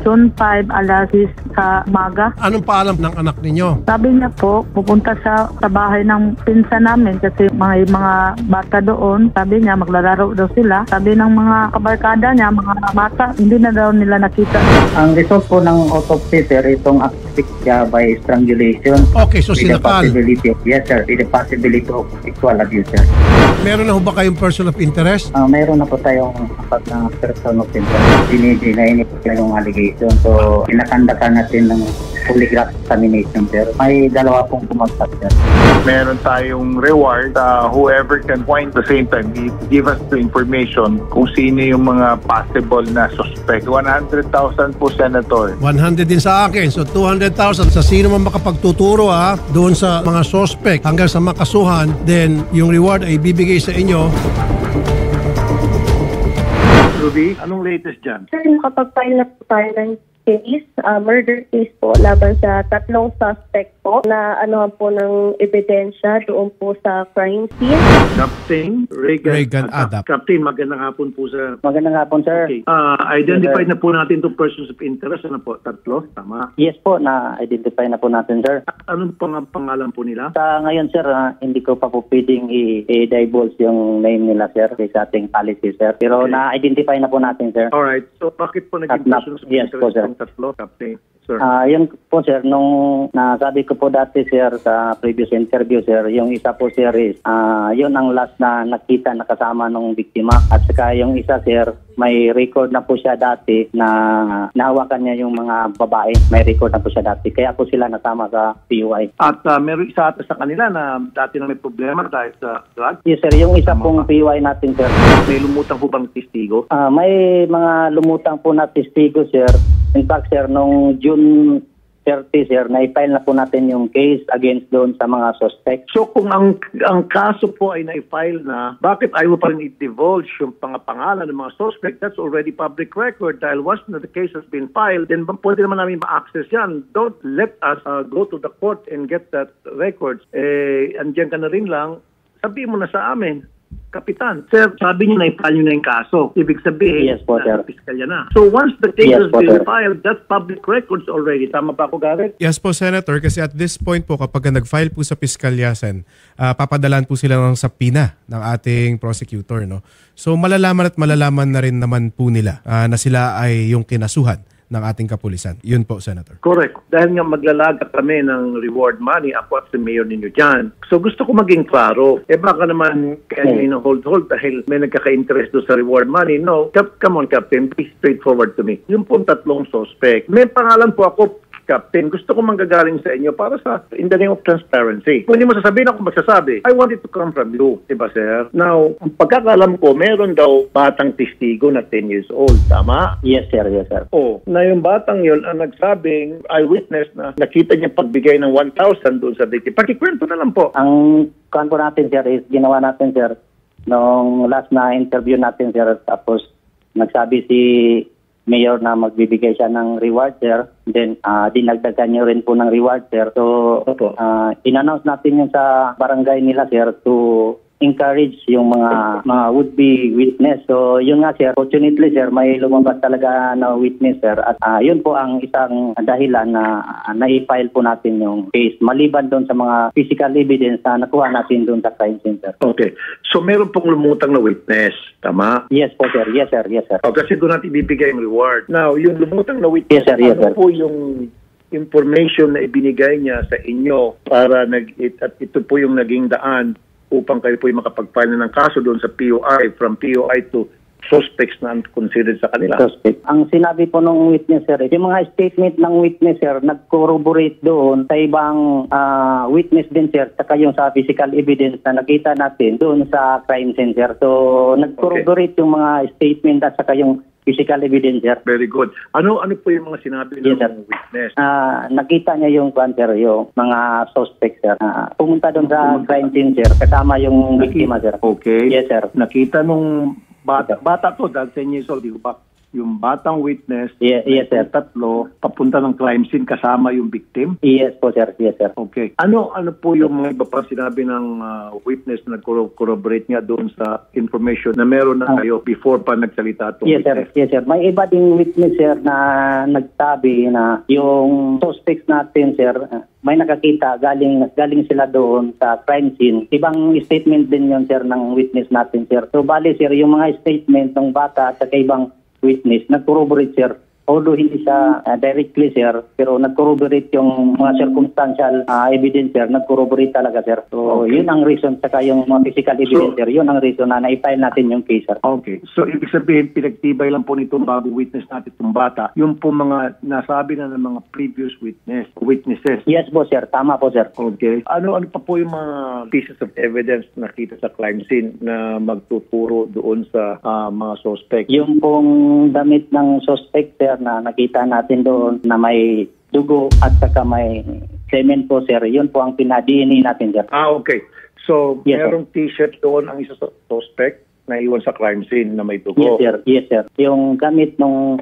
June 5, alas 6 sa umaga. Anong paalam ng anak ninyo? Sabi niya po, pupunta siya sa bahay ng pinsan namin kasi mga bata doon. Sabi niya, maglalaro daw sila. Sabi ng mga kabarkada niya, mga bata, hindi na daw nila nakita. Ang result po ng autopsy, sir, itong asphyxia by strangulation. Okay, so sinakal. Yes, sir. With the possibility of sexual abuse, sir. Meron na ho ba kayong person of interest? Mayroon na po tayong apat na person of interest. Dinay po yung allegation. So, pinakandakan natin ng polygraph examination, sir. May dalawa pong pumagsak, sir. Meron tayong reward. Whoever can point the same time, give us the information kung sino yung mga possible na suspect. 100,000 po, Senator. 100 din sa akin. So 200,000 sa sino man makapagtuturo doon sa mga suspect hanggang sa makasuhan, then yung reward ay bibigay sa inyo. Ruby, anong latest dyan? Sir, nakapag-file na po tayo ng case, murder case po laban sa 3 suspect po na ano po ng ebidensya doon po sa crime scene. Captain Regan Adap. Captain, magandang hapon po, sir. Magandang hapon, sir. Okay. Identify na po natin itong persons of interest. Ano po? 3? Tama? Yes po, na-identify na po natin, sir. Anong pangalan po nila? Sa ngayon, sir, hindi ko pa po pwedeng i-divulge yung name nila, sir, sa ating policy, sir. Pero na-identify na po natin, sir. Alright. So, bakit po naging persons of Yes interest po, sir. ng 3, Captain? Sir. Yun po, sir, nung nasabi ko po dati, sir, sa previous interview, sir, yung isa po, sir, is yun ang last na nakita nakasama ng biktima. At saka yung isa, sir, may record na po siya dati na nahawakan niya yung mga babae. May record na po siya dati. Kaya po sila nasama sa PUI. At meron isa sa kanila na dati na may problema dahil sa drug? Yes, sir. Yung isa pong PUI natin, sir. May lumutang po bang testigo? May mga lumutang po na testigo, sir. In fact, sir, nung June 30, sir, na-file na po natin yung case against doon sa mga suspect. So kung ang kaso po ay na-file na, bakit ayaw mo pa rin i-divulge yung pangalan ng mga suspect? That's already public record. Dahil once na the case has been filed, then pwede naman namin ma-access yan. Don't let us go to the court and get that records. Andiyan ka na rin lang, sabihin mo na sa amin, Kapitan, sir, sabi niyo na-file niyo na yung kaso. Ibig sabihin, yes, po, sir. Piskalya na. So once the case has been sir. filed, that's public records already. Tama ba ako, Garrett? Yes po, Senator. Kasi at this point po, kapag nag-file po sa piskalyasan, papadalan po sila ng sapina ng ating prosecutor. No? So malalaman na rin naman po nila na sila ay yung kinasuhan ng ating kapulisan. Yun po, Senator. Correct. Dahil nga maglalaga kami ng reward money, ako at si Mayor ninyo dyan. So gusto ko maging klaro. Baka naman kaya hold dahil may nagkaka-interest doon sa reward money. No, come on, Captain. Be straightforward to me. Yung pong 3 suspect. May pangalan po ako, Captain, gusto ko manggagaling sa inyo para sa in the name of transparency. Kung hindi mo sasabihin ako magsasabi, I want it to come from you. Diba, sir? Now, ang pagkakalam ko, meron daw batang testigo na 10 years old. Tama? Yes, sir. Yes, sir. Na yung batang yun ang nagsabing eyewitness na nakita niya pagbigay ng 1,000 doon sa victim. Pakikwento na lang po. Ang kuhan po natin, sir, is ginawa natin, sir, nung last na interview natin, sir, tapos nagsabi si Mayor na magbibigay siya ng reward, sir. Then, dinagdagan niyo rin po ng reward, sir. So, in-announce natin yun sa barangay nila, sir, to encourage yung mga would-be witness. So, yun nga, sir. Fortunately, sir, may lumabas talaga na witness, sir. At yun po ang isang dahilan na na-file po natin yung case. Maliban doon sa mga physical evidence na nakuha natin doon sa crime scene, sir. Okay. So, meron pong lumutang na witness. Tama? Yes po, sir. Yes, sir. Yes, sir. Kasi doon natin ibibigay yung reward. Now, yung lumutang na witness, yes, sir. Yes, sir. Ano po yung information na ibinigay niya sa inyo para at ito po yung naging daan upang kayo po yung makapag-file na ng kaso doon sa POI, from POI to suspects na considered sa kanila. Suspect. Ang sinabi po ng witness, sir, yung mga statement ng witness, sir, nag-corroborate doon sa ibang witness din, sir, saka yung sa physical evidence na nakita natin doon sa crime scene, sir. So, nag-corroborate yung mga statement at saka yung physical evidence, sir. Very good. Ano po yung mga sinabi ng witness? Nakita niya yung sir, yung mga suspect, sir. Pumunta doon sa crime scene, sir, kasama yung biktima, sir. Okay. Yes, sir. Nakita nung bata to, dahil 10 years old, di ba? yung batang witness, Yes, sir. tatlo, papunta ng crime scene kasama yung victim? Yes po, sir. Yes, sir. Okay. Ano po yung mga iba pa sinabi ng witness na nag-corroborate nga doon sa information na meron na kayo before pa nagsalita itong Yes, sir. witness? Yes, sir. May iba ding witness, sir, na nagsabi na yung suspects natin, sir, may nakakita, galing sila doon sa crime scene. Ibang statement din yun, sir, ng witness natin, sir. So, bali, sir, yung mga statement ng bata at saka ibang witness, nag-corroborate, sir. Although hindi siya directly, sir, pero nag-corroborate yung mga circumstantial evidence, sir. Nag-corroborate talaga, sir. So, yun ang reason, saka yung mga physical evidence, sir. Yun ang reason na na-file natin yung case, sir. Okay. So, ibig sabihin, pinagtibay lang po nitong bago witness natin itong bata, yung po mga nasabi na ng mga previous witnesses. Yes po, sir. Tama po, sir. Okay. Ano pa po yung mga pieces of evidence na nakita sa crime scene na magtuturo doon sa mga suspect? Yung pong damit ng suspect, sir, na nakita natin doon na may dugo at saka may semen po, sir. Yun po ang pinadini natin, sir. Okay. So, Yes, merong t-shirt doon ang isa sa suspect na iwan sa crime scene na may Yes, dugo. sir. Yes, sir. Yung gamit nung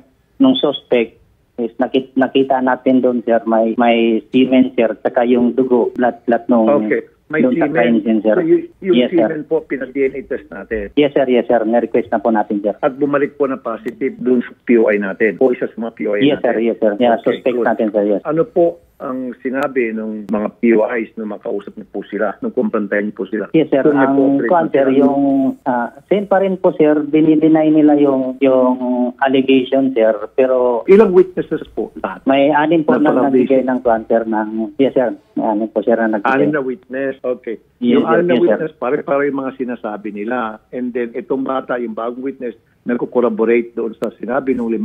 suspect is nakita natin doon, sir, may semen, sir, saka yung dugo, blood nung Okay. May doon sa crime semen. scene, sir. So, yung Yes, sir. semen po, pinag-DNA test natin. Yes, sir. Yes, sir. Na-request na po natin, sir. At bumalik po na positive doon sa POI natin. O isa sa mga POI Yes, sir. natin. Yes, sir. Yeah, Okay, suspect good. natin, sir. Yes. Ano po ang sinabi ng mga POIs na makausap niyo po sila, nung kumprantayan niyo po sila? Yes, sir. Kung Ang nag-cooperate kuan, ba sir, sila? yung same pa rin po, sir. Dinideny nila yung allegation, sir. Pero Ilang witnesses po lahat? may anin po na Napaka-busy. nagbigay ng kuan, sir, ng... Yes, sir. May anin po, sir, na nagbigay. 6 na witness. Okay. Yes, Yung 6 na yes, sir. witness, pare-pare yung mga sinasabi nila. And then, itong bata, yung bagong witness, nagko-corroborate doon sa sinabi ng 5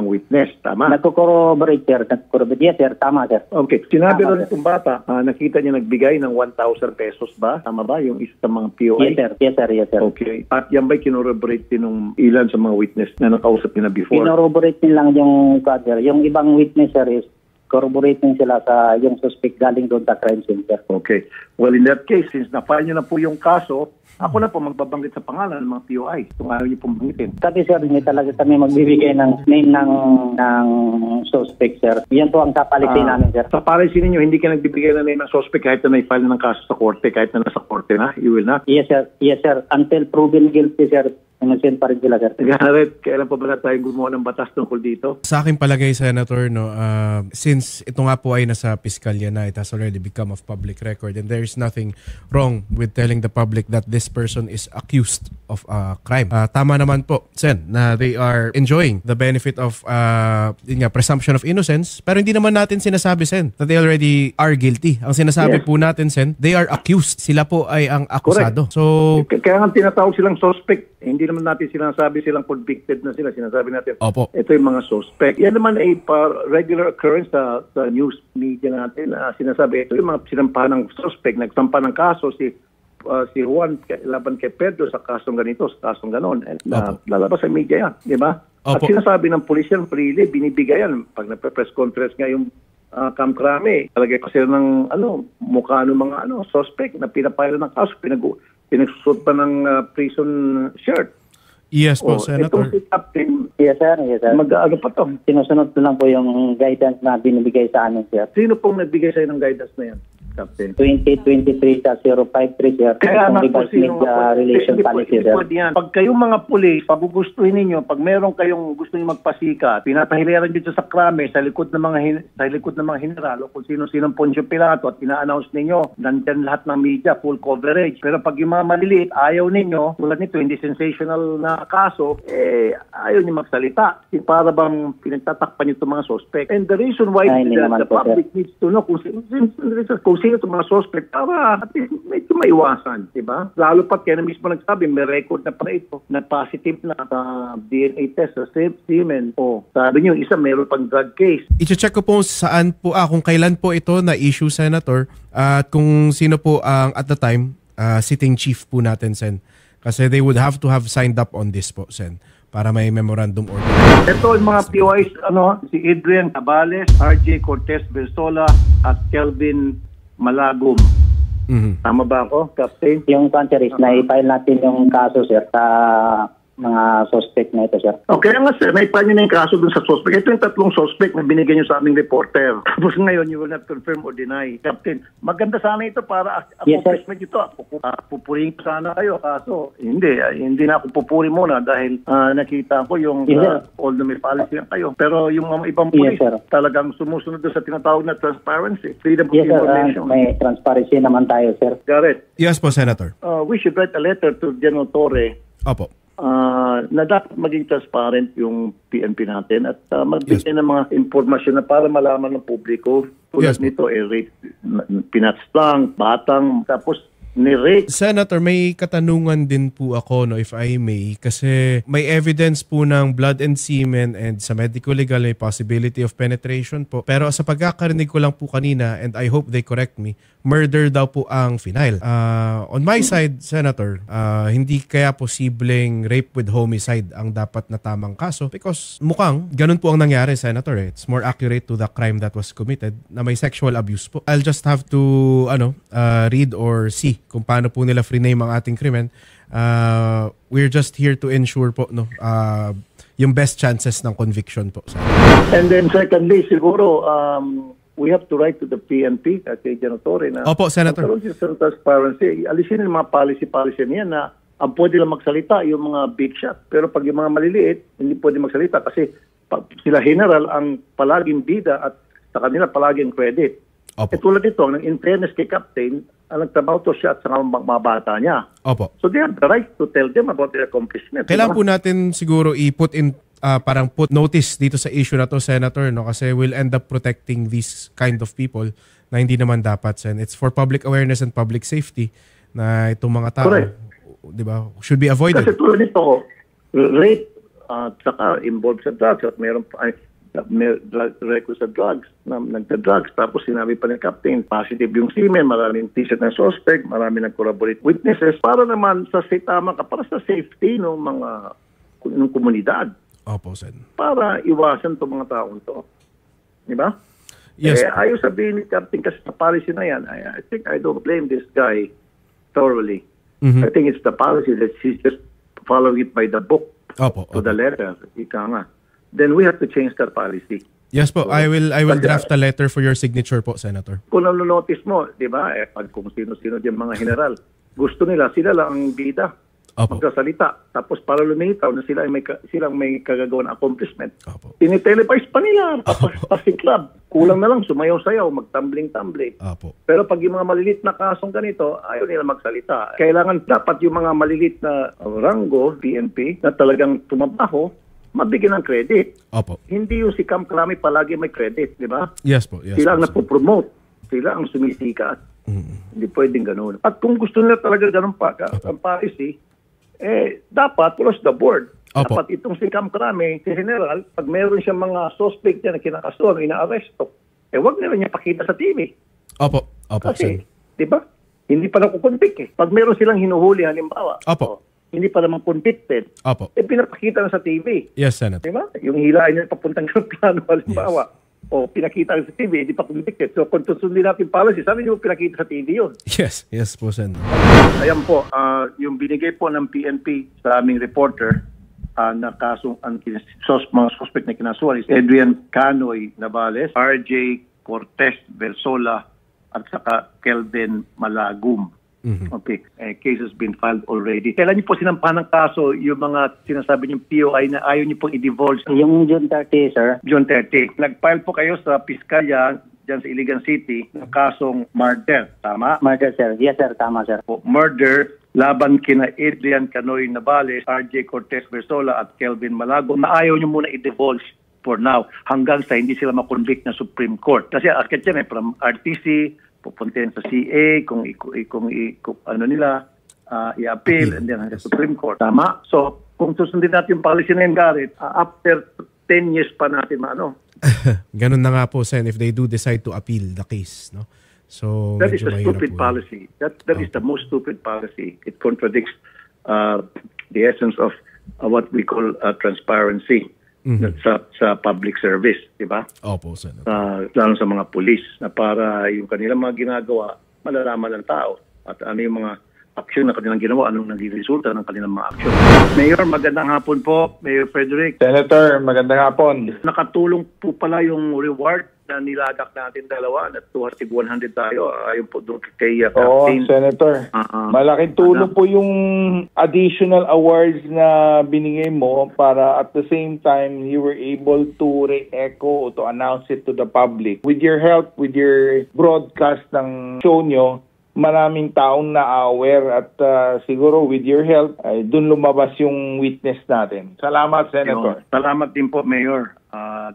witness. Tama? Nagko-corroborate, sir. Nagko-corroborate. Yes, sir. Tama, sir. Okay. Sinabi Tama, rin sir. itong bata, nakita niya nagbigay ng 1,000 pesos ba? Tama ba? Yung isa sa mga POI? Yes, sir. Yes, sir. Yes, sir. Okay. At yan ba'y kinorroborate din ng ilan sa mga witness na nakausap niya na before? Kinorroborate din lang yung kuan, sir. Yung ibang witness, sir, is corroborating sila sa yung suspect galing doon sa crime scene, sir. Okay. Well, in that case, since na-file niyo na po yung kaso, ako na po magbabanggit sa pangalan ng mga POI kung ayaw niyo pong banggitin. Sabi, sir, hindi talaga kami magbibigay ng name ng suspect, sir. Yan po ang kapalitin namin, sir. Sa policy ninyo, hindi ka nagbibigay na name ng suspect kahit na na-file na ng kaso sa korte, kahit na nasa korte na, you will not? Yes, sir. Yes, sir. Until proven guilty, sir, innocent pa rin sila, sir. Nagaharit, kailan pa ba tayo gumawa ng batas tungkol dito? Sa aking palagay, Senator, no, since ito nga po ay nasa piskalya na, it has already become of public record and there is nothing wrong with telling the public that this person is accused of a crime. Tama naman po, Sen, na they are enjoying the benefit of presumption of innocence, pero hindi naman natin sinasabi, Sen, that they already are guilty. Ang sinasabi Yes. po natin, Sen, they are accused. Sila po ay ang akusado. So, Kaya nga tinatawag silang suspect. Hindi naman natin sinasabi silang convicted na sila. Sinasabi natin, opo. ito yung mga suspect. Yan naman ay regular occurrence sa news media natin. Sinasabi, ito yung mga sinampahan ng suspect. Nagsampa ng kaso si Juan laban kay Pedro sa kasong ganito, sa kasong ganon. Lalabas sa media yan, di ba? At Opo. sinasabi ng pulis yan, freely, binibigay yan. Pag nagpe-press conference nga yung Kamkrame, talagay kasi ng mukha ng mga suspect na pinapayla ng kaso, pinagsusot pa ng prison shirt. yes po, Itong Senator. si Captain, Yes, sir. Yes, sir. mag-ano pa to? Sinusunod ko lang po yung guidance na binibigay sa amin, sir. Sino pong nagbigay sa'yo ng guidance na yan, Captain? 2023-053, sir. Kaya nga po, Revised Media Relation Policy, sir. Pag kayong mga pulis, pagugustuhin ninyo, pag meron kayong gusto niyo magpasikat, pinapahiliran dito sa krame, sa likod ng mga general, o kung sino-sinong Poncio Pilato, at ina-announce ninyo, nandyan lahat ng media, full coverage. Pero pag yung mga maliliit, ayaw ninyo, tulad nito, hindi sensational na kaso, ayaw niyo magsalita. Para bang pinagtatakpan niyo itong mga suspect. And the reason why Ay, hindi naman the po, public needs to know kung sino itong mga suspect para at least medyo maiwasan, di ba? Lalo pa kaya na mismo nagsabi, may record na pa ito na positive na DNA test sa semen. Sabi niyo, isa meron pang drug case. I-check ko po saan po, kung kailan po ito na issue, Senator, at kung sino po ang at the time sitting chief po natin, Sen. Kasi they would have to have signed up on this po, Sen, para may memorandum order. Ito yung mga POIs, si Adrian Cabales, RJ Cortez Bersola, at Kelvin Malagum. Mhm. Tama ba ako, Captain? Yung cancer is na i-file natin yung kaso, sir, sa mga suspect na ito, sir. Okay nga sir, naipan nyo na yung kaso dun sa suspect. Ito yung 3 suspect na binigyan nyo sa aming reporter. Tapos ngayon, you will not confirm or deny. Captain, maganda sana ito para Yes, sir. accomplishment ito. Pupuring sana kayo. Kaso, hindi na ako pupuri muna dahil nakita ko yung Yes, sir. although may policy yan kayo. Pero yung mga ibang Yes, pulis, sir. talagang sumusunod doon sa tinatawag na transparency, freedom of Yes, sir. information. May transparency naman tayo, sir. Garrett, Yes po, Senator. we should write a letter to General Torre Opo. na dapat maging transparent yung PNP natin at magbigay ng mga impormasyon na para malaman ng publiko tulad Yes. nito, rape, pinatslang, batang, tapos ni-rape. Senator, may katanungan din po ako, no, if I may, kasi may evidence po ng blood and semen and sa medical legal may possibility of penetration po. Pero sa pagkakarinig ko lang po kanina, and I hope they correct me, murder daw po ang final. On my side, Senator, hindi kaya posibleng rape with homicide ang dapat na tamang kaso because mukhang ganun po ang nangyari, Senator. It's more accurate to the crime that was committed na may sexual abuse po. I'll just have to read or see kung paano po nila free-name ang ating krimen. We're just here to ensure po yung best chances ng conviction po. And then secondly, siguro, we have to write to the PNP kay General Torre na Opo, Senator. magkaroon siya ng transparency. Alisin yung mga policy niya na ang pwede lang magsalita yung mga big shot. Pero pag yung mga maliliit, hindi pwede magsalita kasi sila general ang palaging bida at sa kanila palaging credit. Opo. Tulad nito, in fairness kay Captain, ang nagtrabaho to siya at sa mga bata niya. Opo. So they have the right to tell them about their accomplishments. Kailangan po natin siguro i-put in parang put notice dito sa issue na to, Senator, no? Kasi we'll end up protecting these kind of people na hindi naman dapat, Sen. It's for public awareness and public safety na itong mga tao, Correct. di ba, should be avoided. Kasi tulad nito, rape at saka involved sa drugs at may record sa drugs, nagda-drugs. Tapos sinabi pa ni Captain, positive yung semen, maraming t-shirt ng suspect, maraming nag-corroborate witnesses para naman sa para sa safety ng ng komunidad. Opo, Sen. Para iwasan itong mga taong to. Di ba? Yes. Ayaw sabihin ni Captain kasi sa policy na yan, I think I don't blame this guy thoroughly. I think it's the policy that he's just following it by the book Opo. to the letter. Ika nga. Then we have to change that policy. Yes po, I will draft a letter for your signature po, Senator. Kung notice mo, di ba, pag kung sino-sino yung mga general, gusto nila, sila lang ang bida. Opo. Magsasalita. Tapos para lumitaw na silang may kagagawa ng accomplishment. Opo. Tinitelevised pa nila. Pasi club. Kulang na lang, sumayaw-sayaw, magtumbling-tumbling. Opo. Pero pag yung mga malilit na kasong ganito, ayaw nila magsalita. Kailangan dapat yung mga malilit na rango, PNP, na talagang tumabaho, mabigyan ng credit. Opo. Hindi yung si Cam Clami palagi may credit, di ba? Yes po. Yes Sila ang po, Sen. napopromote. Sila ang sumisikat. Hindi pwedeng ganun. At kung gusto nila talaga ganun ang policy, dapat close the board. Opo. Dapat itong si Cam Clami, si General, pag meron siyang mga suspect niya na kinakasuhan, ina-arresto, wag nila niya pakita sa TV. Opo. Opo, Kasi, Sen. di ba? Hindi pa nakukonvict Pag meron silang hinuhuli, halimbawa, Opo. hindi pa naman convicted, Opo. pinapakita na sa TV. Yes, Senator. Di ba? Yung hilain niya papuntang ng plano, halimbawa, o pinakita sa TV, hindi pa convicted. So, kung susundin natin policy, sabi niyo pinakita sa TV yun. Yes. Yes po, Sen. Ayan po, yung binigay po ng PNP sa aming reporter na kasong mga suspect na kinasuhan is Adrian Canoy Navales, RJ Cortez Versola, at saka Kelvin Malagum. Okay. Case has been filed already. Kailan niyo po sinampahan ng kaso yung mga sinasabi niyong POI na ayaw niyo pong i-divulge? Yung June 30, sir. June 30. Nag-file po kayo sa Piskalya dyan sa Iligan City ng kasong murder. Tama? Murder, sir. Yes, sir. Tama, sir. Murder laban kina Adrian Canoy Navales, RJ Cortez Versola at Kelvin Malago na ayaw niyo muna i-divulge for now hanggang sa hindi sila makonvict ng Supreme Court. Kasi akit yan from RTC, pupuntahin sa CA, kung ano nila, i-appeal, and then hanggang Supreme Court. Tama? So, kung susundin natin yung policy na yun, Garrett, after 10 years pa natin Ganun na nga po, Sen, if they do decide to appeal the case, no? So, that is medyo a mahirap stupid po yun. policy. That is the most stupid policy. It contradicts the essence of what we call transparency sa public service, di ba? Opo, Sen. Lalo sa mga pulis na para yung kanilang mga ginagawa malalaman ng tao at ano yung mga aksyon na kanilang ginawa, anong naging resulta ng kanilang mga aksyon. Mayor, magandang hapon po. Mayor Frederick. Senator, magandang hapon. Nakatulong po pala yung reward na nilagak natin dalawa na 200 tayo ayon po doon kay Oo, Captain. Senator. Malaking tulong po yung additional awards na binigay mo para at the same time you were able to re-echo to announce it to the public. With your help, with your broadcast ng show nyo, maraming taong na-aware at siguro with your help, dun lumabas yung witness natin. Salamat, Senator. Salamat din po, Mayor,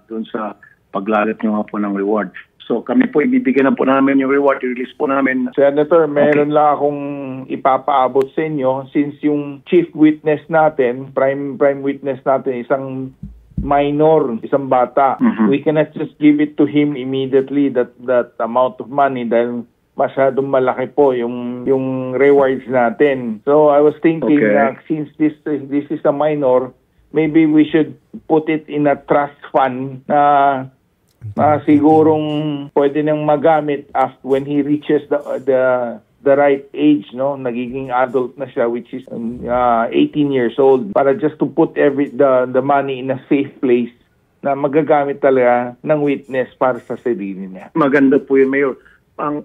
doon sa paglalat nyo nga po ng reward. So kami po ibibigyan na po namin yung reward, i-release po namin. Senator, meron lang akong ipapaabot sa inyo since yung chief witness natin, prime witness natin, isang minor, isang bata. We cannot just give it to him immediately that amount of money dahil masyadong malaki po yung rewards natin. So I was thinking since this is a minor, maybe we should put it in a trust fund na sigurong pwede nang magamit when he reaches the right age, no, nagiging adult na siya, which is 18 years old, para just to put the money in a safe place na magagamit talaga ng witness para sa sarili niya. Maganda po yun, Mayor. Ang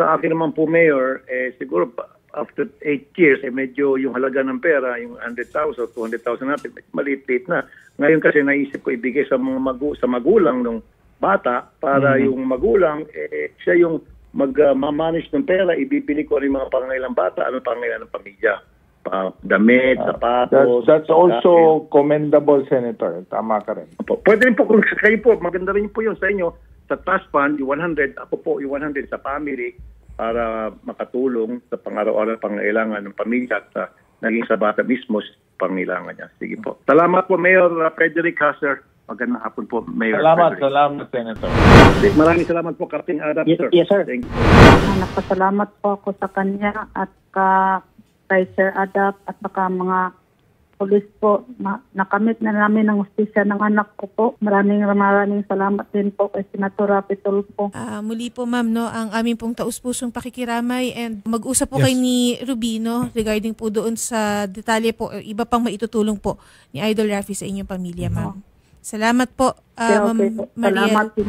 sa akin naman po, Mayor, siguro after 8 years, medyo yung halaga ng pera, yung 100,000, 200,000 natin, maliit-liit na. Ngayon kasi naisip ko ibigay sa mga magulang ng bata para yung magulang, siya yung mag-manage ng pera, ibibili ko rin mga pangangailangan bata, ano pangangailangan ng pamilya. Damit, sapatos. That's also commendable, Senator. Tama ka rin. Pwede rin po, kung kayo po, maganda rin po yun sa inyo, sa trust fund, yung 100, ako po yung 100 sa family para makatulong sa pang-araw-araw pangangailangan ng pamilya at naging sa bata mismo pangangailangan niya. Sige po. Salamat po, Mayor Frederick Hasser. Magandang hapon po, Mayor Frederick. Salamat, Senator. Maraming salamat po, Captain Adam, sir. Yes, sir. Thank you. Nagpasalamat po ako sa kanya at kay Sir Adap at baka mga polis po. Nakamit na namin ang hustisya ng anak ko po. Maraming salamat din po kay Senator Rapi Tulfo. Muli po, ma'am, no, ang aming pong taus-pusong pakikiramay and mag-usap po kay ni Rubino regarding po doon sa detalye po, iba pang maitutulong po ni Idol Rafi sa inyong pamilya, ma'am. Salamat po, Ma'am Mariel. Salamat din.